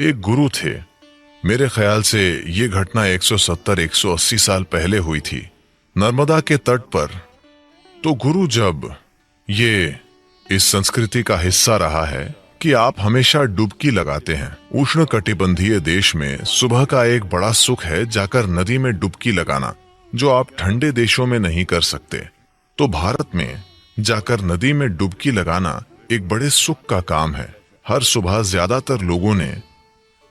एक गुरु थे। मेरे ख्याल से ये घटना 170-180 साल पहले हुई थी, नर्मदा के तट पर। तो गुरु जब ये इस संस्कृति का हिस्सा रहा है कि आप हमेशा डुबकी लगाते हैं। उष्णकटिबंधीय देश में सुबह का एक बड़ा सुख है जाकर नदी में डुबकी लगाना, जो आप ठंडे देशों में नहीं कर सकते। तो भारत में जाकर नदी में डुबकी लगाना एक बड़े सुख का काम है। हर सुबह ज्यादातर लोगों ने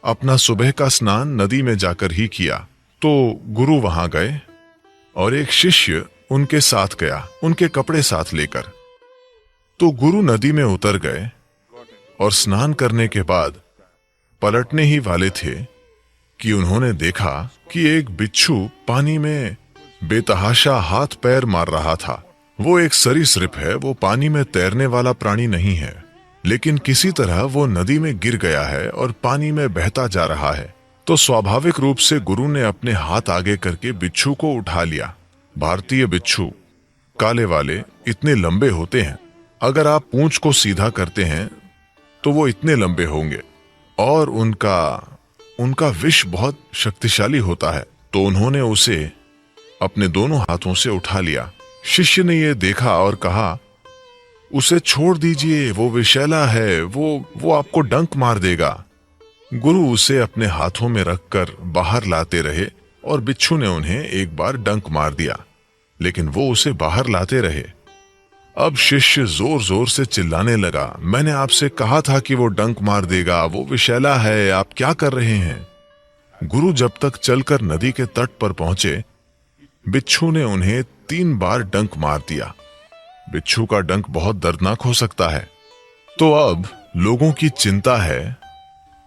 अपना सुबह का स्नान नदी में जाकर ही किया। तो गुरु वहां गए और एक शिष्य उनके साथ गया, उनके कपड़े साथ लेकर। तो गुरु नदी में उतर गए और स्नान करने के बाद पलटने ही वाले थे कि उन्होंने देखा कि एक बिच्छू पानी में बेतहाशा हाथ पैर मार रहा था। वो एक सरीसृप है, वो पानी में तैरने वाला प्राणी नहीं है, लेकिन किसी तरह वो नदी में गिर गया है और पानी में बहता जा रहा है। तो स्वाभाविक रूप से गुरु ने अपने हाथ आगे करके बिच्छू को उठा लिया। भारतीय बिच्छू काले वाले इतने लंबे होते हैं, अगर आप पूंछ को सीधा करते हैं तो वो इतने लंबे होंगे, और उनका विष बहुत शक्तिशाली होता है। तो उन्होंने उसे अपने दोनों हाथों से उठा लिया। शिष्य ने ये देखा और कहा, उसे छोड़ दीजिए, वो विषैला है, वो आपको डंक मार देगा। गुरु उसे अपने हाथों में रखकर बाहर लाते रहे और बिच्छू ने उन्हें एक बार डंक मार दिया, लेकिन वो उसे बाहर लाते रहे। अब शिष्य जोर जोर से चिल्लाने लगा, मैंने आपसे कहा था कि वो डंक मार देगा, वो विषैला है, आप क्या कर रहे हैं? गुरु जब तक चलकर नदी के तट पर पहुंचे, बिच्छू ने उन्हें 3 बार डंक मार दिया। बिच्छू का डंक बहुत दर्दनाक हो सकता है। तो अब लोगों की चिंता है,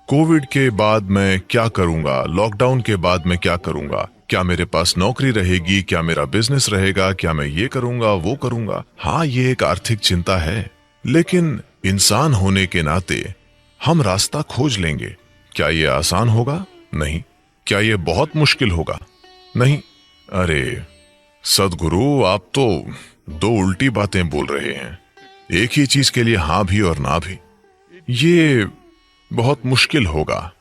कोविड के बाद मैं क्या करूंगा, लॉकडाउन के बाद मैं क्या करूंगा, क्या मेरे पास नौकरी रहेगी, क्या मेरा बिजनेस रहेगा, क्या मैं ये करूंगा वो करूंगा। हाँ, ये एक आर्थिक चिंता है, लेकिन इंसान होने के नाते हम रास्ता खोज लेंगे। क्या ये आसान होगा? नहीं। क्या ये बहुत मुश्किल होगा? नहीं। अरे सदगुरु, आप तो 2 उल्टी बातें बोल रहे हैं। एक ही चीज के लिए हाँ भी और ना भी। ये बहुत मुश्किल होगा।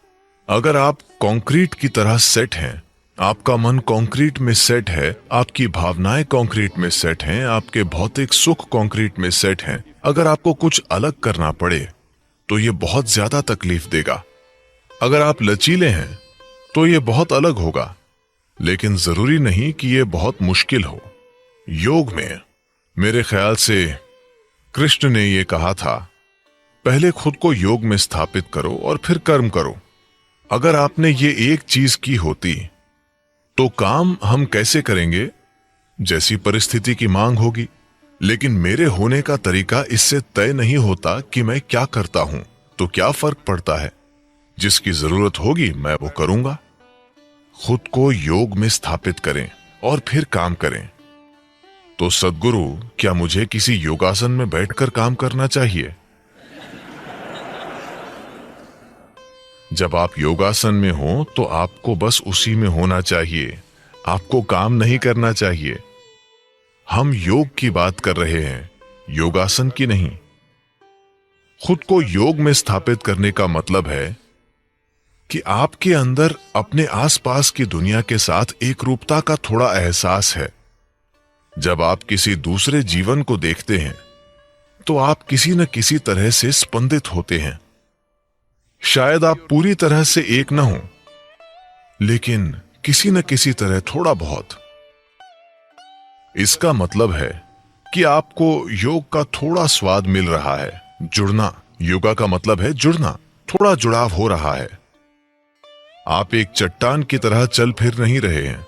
अगर आप कंक्रीट की तरह सेट हैं, आपका मन कंक्रीट में सेट है, आपकी भावनाएं कंक्रीट में सेट हैं, आपके भौतिक सुख कंक्रीट में सेट हैं, अगर आपको कुछ अलग करना पड़े तो ये बहुत ज्यादा तकलीफ देगा। अगर आप लचीले हैं तो ये बहुत अलग होगा, लेकिन जरूरी नहीं कि ये बहुत मुश्किल हो। योग में मेरे ख्याल से कृष्ण ने ये कहा था, पहले खुद को योग में स्थापित करो और फिर कर्म करो। अगर आपने ये एक चीज की होती तो काम हम कैसे करेंगे, जैसी परिस्थिति की मांग होगी। लेकिन मेरे होने का तरीका इससे तय नहीं होता कि मैं क्या करता हूं, तो क्या फर्क पड़ता है? जिसकी जरूरत होगी मैं वो करूंगा। खुद को योग में स्थापित करें और फिर काम करें। तो सद्गुरु, क्या मुझे किसी योगासन में बैठकर काम करना चाहिए? जब आप योगासन में हो तो आपको बस उसी में होना चाहिए, आपको काम नहीं करना चाहिए। हम योग की बात कर रहे हैं, योगासन की नहीं। खुद को योग में स्थापित करने का मतलब है कि आपके अंदर अपने आसपास की दुनिया के साथ एक रूपता का थोड़ा एहसास है। जब आप किसी दूसरे जीवन को देखते हैं तो आप किसी न किसी तरह से स्पंदित होते हैं। शायद आप पूरी तरह से एक न हो, लेकिन किसी न किसी तरह थोड़ा बहुत। इसका मतलब है कि आपको योग का थोड़ा स्वाद मिल रहा है। जुड़ना, योगा का मतलब है जुड़ना, थोड़ा जुड़ाव हो रहा है। आप एक चट्टान की तरह चल फिर नहीं रहे हैं।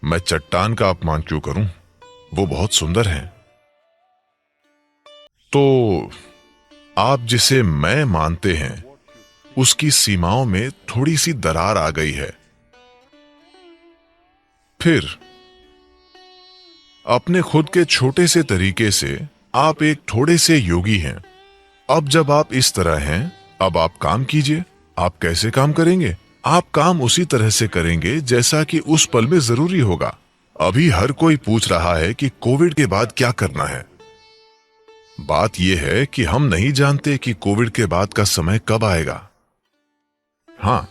मैं चट्टान का अपमान क्यों करूं, वो बहुत सुंदर है। तो आप जिसे मैं मानते हैं उसकी सीमाओं में थोड़ी सी दरार आ गई है। फिर अपने खुद के छोटे से तरीके से आप एक थोड़े से योगी हैं। अब जब आप इस तरह हैं, अब आप काम कीजिए। आप कैसे काम करेंगे? आप काम उसी तरह से करेंगे जैसा कि उस पल में जरूरी होगा। अभी हर कोई पूछ रहा है कि कोविड के बाद क्या करना है। बात यह है कि हम नहीं जानते कि कोविड के बाद का समय कब आएगा। हाँ,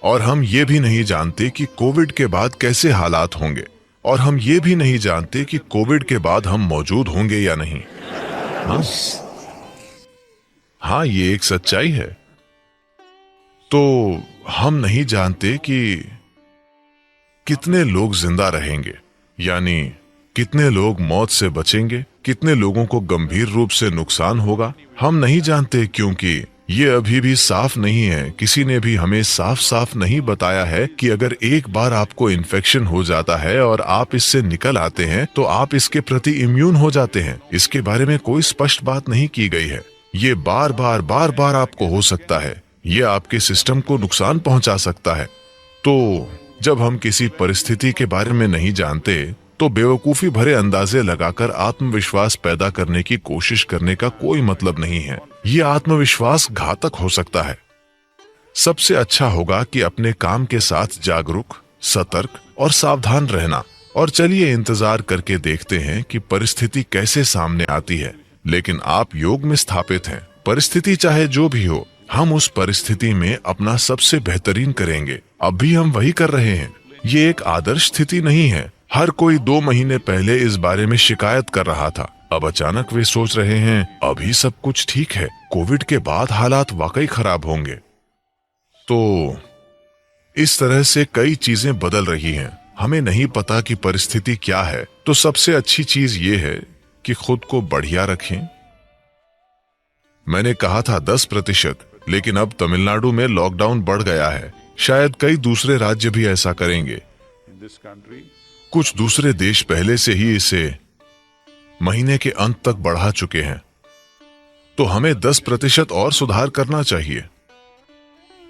और हम ये भी नहीं जानते कि कोविड के बाद कैसे हालात होंगे, और हम ये भी नहीं जानते कि कोविड के बाद हम मौजूद होंगे या नहीं। हाँ, हाँ, ये एक सच्चाई है। तो हम नहीं जानते कि कितने लोग जिंदा रहेंगे, यानी कितने लोग मौत से बचेंगे, कितने लोगों को गंभीर रूप से नुकसान होगा, हम नहीं जानते, क्योंकि ये अभी भी साफ नहीं है। किसी ने भी हमें साफ साफ नहीं बताया है कि अगर एक बार आपको इन्फेक्शन हो जाता है और आप इससे निकल आते हैं तो आप इसके प्रति इम्यून हो जाते हैं। इसके बारे में कोई स्पष्ट बात नहीं की गई है। ये बार बार आपको हो सकता है, ये आपके सिस्टम को नुकसान पहुंचा सकता है। तो जब हम किसी परिस्थिति के बारे में नहीं जानते तो बेवकूफी भरे अंदाजे लगाकर आत्मविश्वास पैदा करने की कोशिश करने का कोई मतलब नहीं है। ये आत्मविश्वास घातक हो सकता है। सबसे अच्छा होगा कि अपने काम के साथ जागरूक, सतर्क और सावधान रहना। और चलिए इंतजार करके देखते हैं कि परिस्थिति कैसे सामने आती है। लेकिन आप योग में स्थापित हैं। परिस्थिति चाहे जो भी हो, हम उस परिस्थिति में अपना सबसे बेहतरीन करेंगे। अब भी हम वही कर रहे हैं। ये एक आदर्श स्थिति नहीं है। हर कोई 2 महीने पहले इस बारे में शिकायत कर रहा था। अब अचानक वे सोच रहे हैं अभी सब कुछ ठीक है, कोविड के बाद हालात वाकई खराब होंगे। तो इस तरह से कई चीजें बदल रही हैं। हमें नहीं पता कि परिस्थिति क्या है। तो सबसे अच्छी चीज ये है कि खुद को बढ़िया रखें। मैंने कहा था 10%, लेकिन अब तमिलनाडु में लॉकडाउन बढ़ गया है। शायद कई दूसरे राज्य भी ऐसा करेंगे। कुछ दूसरे देश पहले से ही इसे महीने के अंत तक बढ़ा चुके हैं। तो हमें 10% और सुधार करना चाहिए।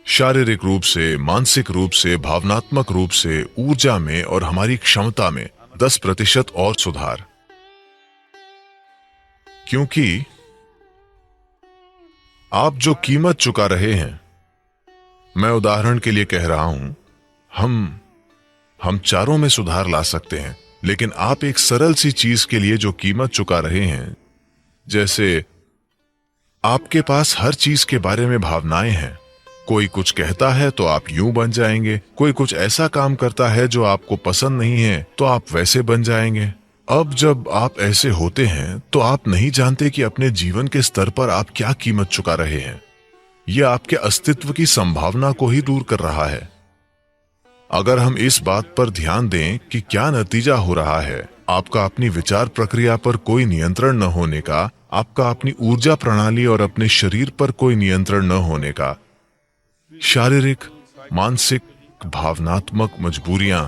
शारीरिक रूप से, मानसिक रूप से, भावनात्मक रूप से, ऊर्जा में और हमारी क्षमता में 10% और सुधार। क्योंकि आप जो कीमत चुका रहे हैं, मैं उदाहरण के लिए कह रहा हूं, हम चारों में सुधार ला सकते हैं। लेकिन आप एक सरल सी चीज के लिए जो कीमत चुका रहे हैं, जैसे आपके पास हर चीज के बारे में भावनाएं हैं। कोई कुछ कहता है तो आप यूं बन जाएंगे, कोई कुछ ऐसा काम करता है जो आपको पसंद नहीं है तो आप वैसे बन जाएंगे। अब जब आप ऐसे होते हैं तो आप नहीं जानते कि अपने जीवन के स्तर पर आप क्या कीमत चुका रहे हैं। यह आपके अस्तित्व की संभावना को ही दूर कर रहा है। अगर हम इस बात पर ध्यान दें कि क्या नतीजा हो रहा है, आपका अपनी विचार प्रक्रिया पर कोई नियंत्रण न होने का, आपका अपनी ऊर्जा प्रणाली और अपने शरीर पर कोई नियंत्रण न होने का, शारीरिक, मानसिक, भावनात्मक मजबूरियां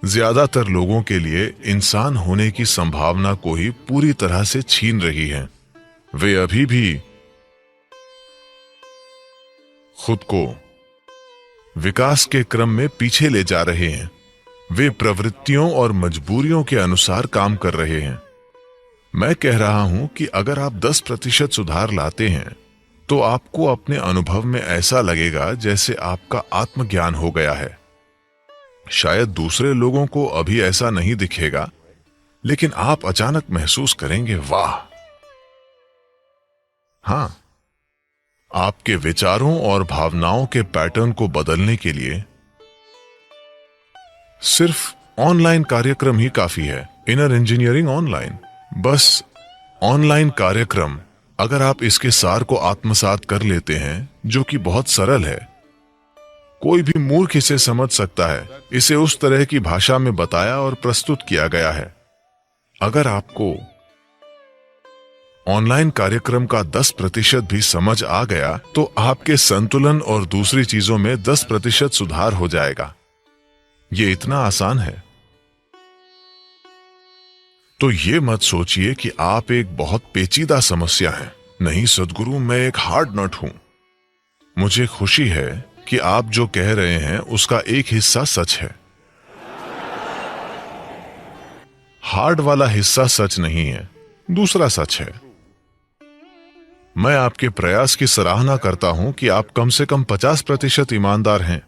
ज्यादातर लोगों के लिए इंसान होने की संभावना को ही पूरी तरह से छीन रही हैं। वे अभी भी खुद को विकास के क्रम में पीछे ले जा रहे हैं। वे प्रवृत्तियों और मजबूरियों के अनुसार काम कर रहे हैं। मैं कह रहा हूं कि अगर आप 10% सुधार लाते हैं तो आपको अपने अनुभव में ऐसा लगेगा जैसे आपका आत्मज्ञान हो गया है। शायद दूसरे लोगों को अभी ऐसा नहीं दिखेगा, लेकिन आप अचानक महसूस करेंगे, वाह। हां, आपके विचारों और भावनाओं के पैटर्न को बदलने के लिए सिर्फ ऑनलाइन कार्यक्रम ही काफी है। इनर इंजीनियरिंग ऑनलाइन, बस ऑनलाइन कार्यक्रम। अगर आप इसके सार को आत्मसात कर लेते हैं, जो कि बहुत सरल है, कोई भी मूर्ख इसे समझ सकता है। इसे उस तरह की भाषा में बताया और प्रस्तुत किया गया है। अगर आपको ऑनलाइन कार्यक्रम का 10% भी समझ आ गया तो आपके संतुलन और दूसरी चीजों में 10% सुधार हो जाएगा। ये इतना आसान है। तो ये मत सोचिए कि आप एक बहुत पेचीदा समस्या हैं। नहीं सद्गुरु, मैं एक हार्ड नट हूं। मुझे खुशी है कि आप जो कह रहे हैं उसका एक हिस्सा सच है। हार्ड वाला हिस्सा सच नहीं है, दूसरा सच है। मैं आपके प्रयास की सराहना करता हूं कि आप कम से कम 50% ईमानदार हैं।